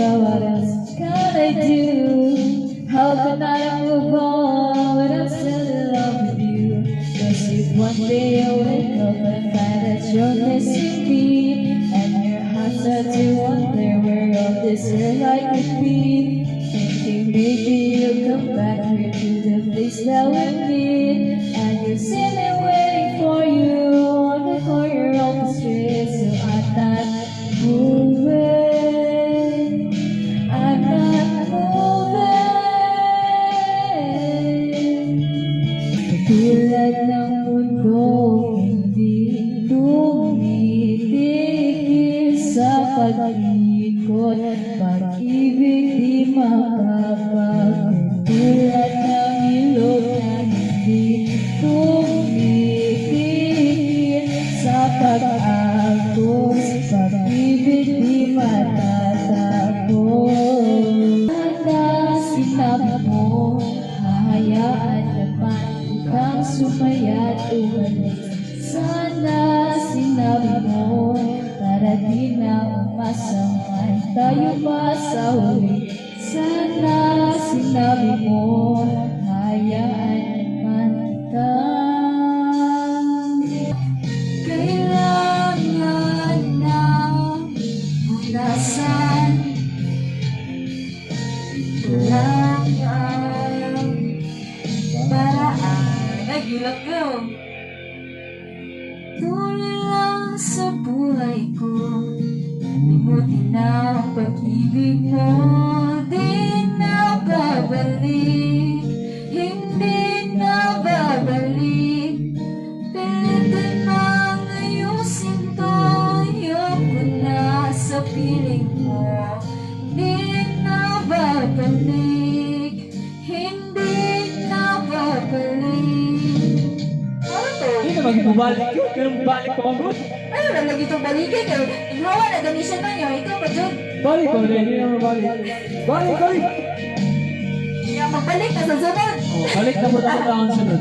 now what else can I do? How can I move on when I'm still in love with you? Cause if one day I wake up and find that you're missing me, and your heart starts to wonder where all this year I could be, thinking maybe you'll come back here to the place that we meet, and you'll see me waiting for you on the corner of the street. So I'm not moving, I'm not moving. Tulad ng mundo, hindi tumitigil sa pag-ikot, pag-ibig di makapag. Tulad ng ilog na hindi tumitigil sa pag-agos, pag-ibig di matatapos. Sana sinabi mo, hahayaan naman kang sumaya at umalik. Sana sinabi mo, para di na umasaman tayo pa sa huli. Sana sinabi mo, hayaan naman kita. Kailangan na unasan, kailangan paraan. Nagilat ko. Tuloy lang sa buhay ko, limutin na ang pag-ibig mo. Di na babalik, hindi na babalik. Pilitin mang ayusin to, ayoko na sa piling mo. Di na babalik, hindi na babalik. Hindi na mag-ibubalik yun. Ganun balik pa ang good. Ano lang lagi itong balikin eh. Ignawa na ganisya na nyo. Ikaw pa dyan. Balik ko rin. Hindi na mabalik. Balik, balik. Kaya magbalik na sa sunod. Oh, balik na po tayo ang sunod.